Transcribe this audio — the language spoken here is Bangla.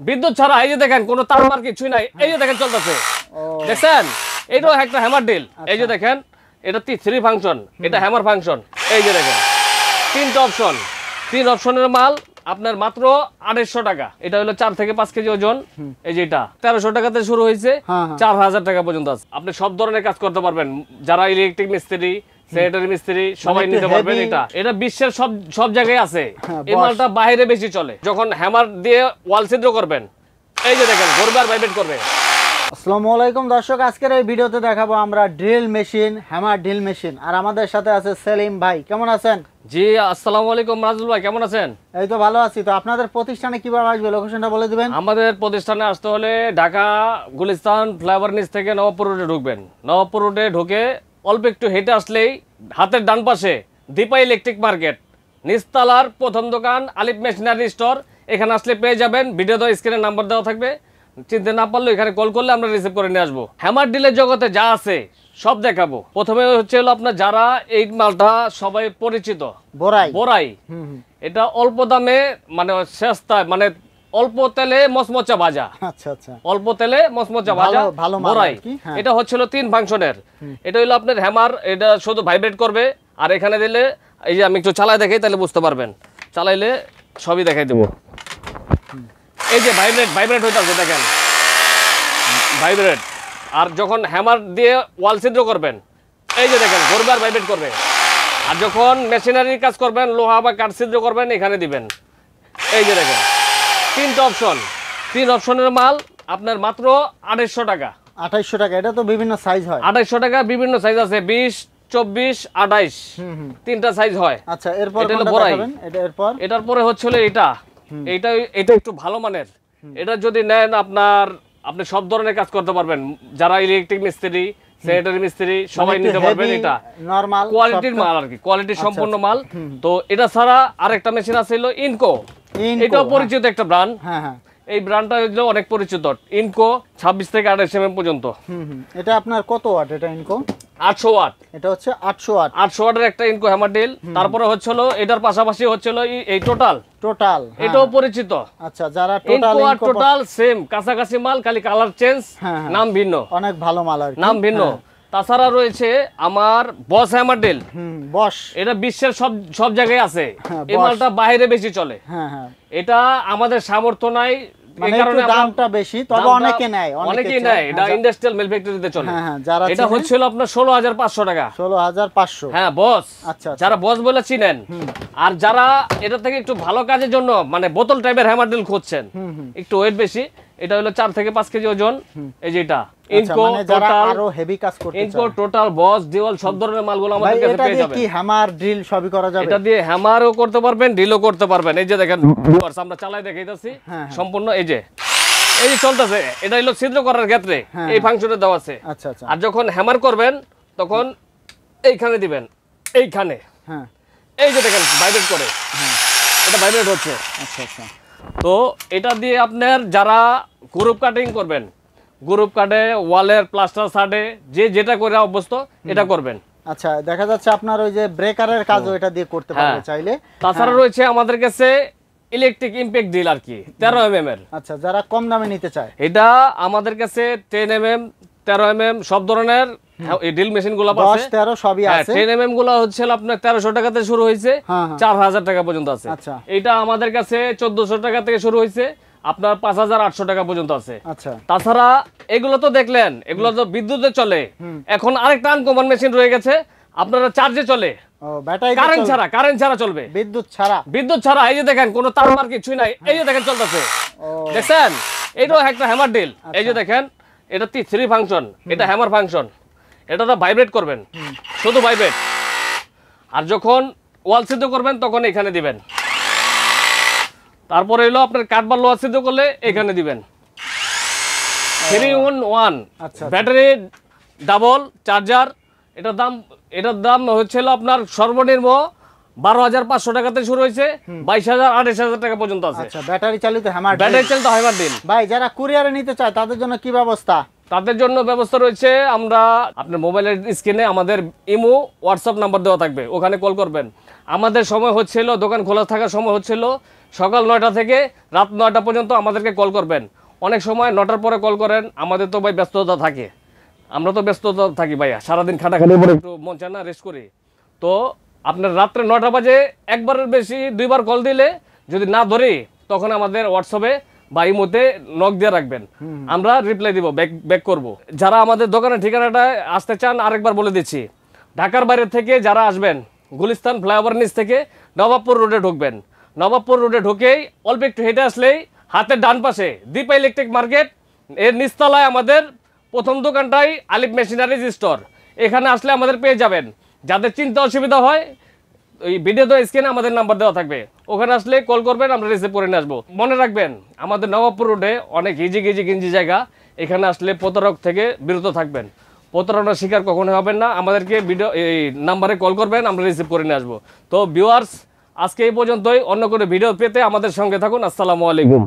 বিদ্যুৎ ছাড়া। এই যে দেখেন কোনো তারমার কিছুই নাই, এই যে দেখেন চলতেছে, দেখছেন? এটাও একটা হ্যামার ডিল। এই যে দেখেন এটা 3 ফাংশন, এটা হ্যামার ফাংশন। এই যে দেখেন তিনটা অপশন, 3 অপশনের মাল আপনার মাত্র 2800 টাকা। এটা হলো 4 থেকে 5 কেজি ওজন। এই যে এটা 1300 টাকাতে শুরু হয়েছে, 4000 টাকা পর্যন্ত আছে। আপনি সব ধরনের কাজ করতে পারবেন, যারা ইলেকট্রিক মিস্ত্রি, স্যানিটারি মিস্ত্রি সবাই নিতে পারবেন। এটা বিশ্বের সব জায়গায় আছে। এই মালটা বাইরে বেশি চলে। যখন হ্যামার দিয়ে ওয়াল ছিদ্র করবেন, এই যে দেখেন ঘুরবে আর ভাইব্রেট করবে। আসসালামু আলাইকুম দর্শক, আজকের এই ভিডিওতে দেখাবো আমরা drill machine, hammer drill machine. আর আমাদের সাথে আছে সেলিম ভাই। কেমন আছেন? জি আসসালামু আলাইকুম রাজুল ভাই, কেমন আছেন? এই তো ভালো আছি। তো আপনাদের প্রতিষ্ঠানে কিভাবে আসবে, লোকেশনটা বলে দিবেন। আমাদের প্রতিষ্ঠানে আসতে হলে ঢাকা গুলিস্তান ফ্লাইওভার নিচ থেকে নবাবপুর রোডে ঢুকবেন। নবাবপুর রোডে ঢুকে অল্প একটু হেঁটে আসলেই হাতের ডান পাশে দীপা ইলেকট্রিক মার্কেট, নিচতলার প্রথম দোকান আলিফ মেশিনারি স্টোর। এখানে আসলে পেয়ে যাবেন। ভিডিওতে স্ক্রিনে নাম্বার দেওয়া থাকবে, চিনতে না পারলে এখানে কল করলে আমরা রিসিভ করে নিয়ে আসবো। হ্যামার ডিলের জগতে যা আছে সব দেখাবো। প্রথমে হচ্ছে হলো আপনার যারা এই মালটা সবাই পরিচিত, বোরাই। এটা অল্প দামে মানে সস্তায়, মানে অল্প তেলে মচমচা ভাজা। আচ্ছা আচ্ছা, অল্প তেলে মচমচা ভাজা বোরাই। এটা হচ্ছিল 3 ফাংশনের। এটা হলো আপনার হ্যামার, এটা শুধু ভাইব্রেট করবে। আর এখানে দিলে এই যে আমি একটু চালাই দেখাই তাহলে বুঝতে পারবেন, চালাইলে সবই দেখাই দেবো। এই যে ভাইব্রেট হইতাছে, দেখেন ভাইব্রেট। আর যখন হ্যামার দিয়ে ওয়াল ছিদ্র করবেন, এই যে দেখেন ঘুরবে আর ভাইব্রেট করবে। আর যখন মেশিনারির কাজ করবেন, লোহা বা কাঠ ছিদ্র করবেন, এখানে দিবেন। এই যে দেখেন 3টা অপশন, 3 অপশনের মাল আপনার মাত্র 2800 টাকা। 2800 টাকা। এটা তো বিভিন্ন সাইজ হয়। 2800 টাকা, বিভিন্ন সাইজ আছে, 20, 24, 28, 3টা সাইজ হয়। আচ্ছা, এরপর কোনটা দেখাবেন? এটার পরে হচ্ছে এটা এটা একটু ভালো মানের। এটা যদি নেন আপনি সব ধরনের কাজ করতে পারবেন, যারা ইলেকট্রিক মিস্ত্রি, স্যানিটারি মিস্ত্রি সবাই নিতে পারবেন। এটা নরমাল কোয়ালিটির মাল আর কি, কোয়ালিটি সম্পূর্ণ মাল। তো এটা ছাড়া আরেকটা মেশিন আছে হলো ইনকো। এটাও পরিচিত একটা ব্র্যান্ড। হ্যাঁ, এই ব্র্যান্ডটা হলো অনেক পরিচিত। ইনকো 26 থেকে 28 mm পর্যন্ত। এটা আপনার কত ওয়াট? এটা ইনকো 800 ওয়াট। এটা হচ্ছে 800 ওয়াট। 800 ওয়াটের একটা ইনকো হ্যামার ডিল। তারপরে হচ্ছিল এটার পাশাপাশি হচ্ছিল এই টোটাল। এটাও পরিচিত। আচ্ছা, যারা টোটাল সেম কাছাকাছি মাল, খালি কালার চেঞ্জ, নাম ভিন্ন। অনেক ভালো মাল আর নাম ভিন্ন। তাছাড়া রয়েছে আমার বস হ্যামার ডিল। বস, এটা বিশ্বের সব জায়গায় আছে। এই মালটা বাইরে বেশি চলে। এটা আমাদের সামর্থ্য নাই, এই কারণে দামটা বেশি, তবে অনেকেই নেয়। এটা ইন্ডাস্ট্রিয়াল মিল ফ্যাক্টরিতে চলে। যারা এটা হচ্ছিল আপনার 16500 টাকা। 16500। হ্যাঁ বস। আচ্ছা, যারা বস বলে চিনেন। আর যারা এটা থেকে একটু ভালো কাজের জন্য মানে বোতল টাইপের হ্যামার ডিল খুঁজছেন, একটু ওয়েট বেশি, এটা হলো 4 থেকে 5 কেজি ওজন। এই যে এটা ইনকো টোটাল, আরো হেভি কাজ করতে চায়, ইনকো টোটাল, বস, ডিওয়াল সব ধরনের মালগুলো আমাদের কাছে পেয়ে যাবেন। এটা দিয়ে কি হ্যামার ড্রিল সবই করা যাবে? এটা দিয়ে হ্যামারও করতে পারবেন, ড্রিলও করতে পারবেন। এই যে দেখেন ভিউয়ার্স, আমরা চালাই দেখাইতাছি সম্পূর্ণ। এই যে চলতেছে। এটা হলো ছিদ্র করার ক্ষেত্রে এই ফাংশনে দেওয়া আছে। আচ্ছা আচ্ছা। আর যখন হ্যামার করবেন তখন এইখানে দিবেন, এইখানে। হ্যাঁ, এই যে দেখেন ভাইব্রেট করে, এটা ভাইব্রেট হচ্ছে। আচ্ছা আচ্ছা। তো এটা দিয়ে আপনার যারা গ্রুপ কাটিং করবেন, গ্রুপ কাটে, ওয়ালের প্লাস্টার সাডে, যে যেটা করে অভ্যস্ত এটা করবেন। আচ্ছা, দেখা যাচ্ছে আপনার ওই যে ব্রেকারের কাজও এটা দিয়ে করতে পারবে চাইলে। তাছাড়া রয়েছে আমাদের কাছে ইলেকট্রিক ইমপ্যাক্ট ডিল আর কি, 13 mm এর। আচ্ছা, যারা কম দামে নিতে চায়, এটা আমাদের কাছে 10 mm, 13 mm সব ধরনের এই ড্রিল মেশিন গুলো আছে। 10, 13 সবই আছে। 10 mm গুলো হচ্ছে আপনার 1300 টাকাতে শুরু হয়েছে, 4000 টাকা পর্যন্ত আছে। এটা আমাদের কাছে 1400 টাকা থেকে শুরু হয়েছে, আপনার 5800 টাকা পর্যন্ত আছে। আচ্ছা, তাছাড়া এগুলো তো দেখলেন, এগুলো তো বিদ্যুতে চলে। এখন আরেকটা আনকমন মেশিন রয়ে গেছে, আপনারা চার্জে চলে, কারেন্ট ছাড়া চলবে, বিদ্যুৎ ছাড়া। এই যে দেখেন কোনো তারমার কিছুই নাই, এই যে দেখেন চলতেছে, দেখছেন? এটাও একটা হ্যামার ডিল। এই যে দেখেন এটা 3 ফাংশন, এটা হ্যামার ফাংশন। এটা তো ভাইব্রেট করবেন, শুধু ভাইব্রেট। আর যখন ওয়াল ছিদ্র করবেন তখন এখানে দিবেন। তারপরে হলো আপনার কাঠ বা লোহা ছিদ্র করলে এখানে দিবেন। 3-in-1 battery, double charger. এটার দাম হচ্ছিল আপনার সর্বনিম্ন 12500 টাকাতে শুরু হয়েছে, 22000, 28000 টাকা পর্যন্ত আছে। আচ্ছা, ব্যাটারি চালিত হ্যামার ডিল। ভাই, যারা কুরিয়ারে নিতে চায় তাদের জন্য কি ব্যবস্থা? তাদের জন্য ব্যবস্থা রয়েছে, আমরা আপনার মোবাইলের স্ক্রিনে আমাদের ইমো, হোয়াটসঅ্যাপ নাম্বার দেওয়া থাকবে, ওখানে কল করবেন। আমাদের সময় হচ্ছিল, দোকান খোলা থাকার সময় হচ্ছিল সকাল 9টা থেকে রাত 9টা পর্যন্ত আমাদেরকে কল করবেন। অনেক সময় 9টার পরে কল করেন, আমাদের তো ভাই ব্যস্ততা থাকে, আমরা তো ব্যস্ততা থাকি ভাইয়া, সারাদিন খাটাখাটি পরে একটু মন চায় না রেস্ট করি। তো আপনার রাত্রে 9টা বাজে একবারের বেশি 2বার কল দিলে যদি না ধরি তখন আমাদের হোয়াটসঅ্যাপে বা ইমোতে নক দিয়ে রাখবেন, আমরা রিপ্লাই দিব, ব্যাক করব। যারা আমাদের দোকানের ঠিকানাটা আসতে চান আরেকবার বলে দিচ্ছি, ঢাকার বাইরে থেকে যারা আসবেন গুলিস্তান ফ্লাইওভার নিচ থেকে নবাবপুর রোডে ঢুকবেন। নবাবপুর রোডে ঢুকেই অল্প একটু হেঁটে আসলেই হাতের ডান পাশে দীপা ইলেকট্রিক মার্কেট, এর নিচতলায় আমাদের প্রথম দোকানটাই আলিফ মেশিনারিজ স্টোর। এখানে আসলে আমাদের পেয়ে যাবেন। যাদের চিন্তা অসুবিধা হয় ওই ভিডিও তো স্ক্রিনে আমাদের নাম্বার দেওয়া থাকবে, ওখানে আসলে কল করবেন, আমরা রিসিভ করে নিয়ে আসবো। মনে রাখবেন আমাদের নবাবপুর রোডে অনেক গিঞ্জি জায়গা, এখানে আসলে প্রতারক থেকে বিরত থাকবেন। প্রতারণার শিকার কখনো হবেন না, আমাদেরকে ভিডিও এই নাম্বারে কল করবেন, আমরা রিসিভ করে নিয়ে আসবো। তো ভিউয়ার্স, আজকে এই পর্যন্তই। অন্য কোনো ভিডিও পেতে আমাদের সঙ্গে থাকুন। আসসালামু আলাইকুম।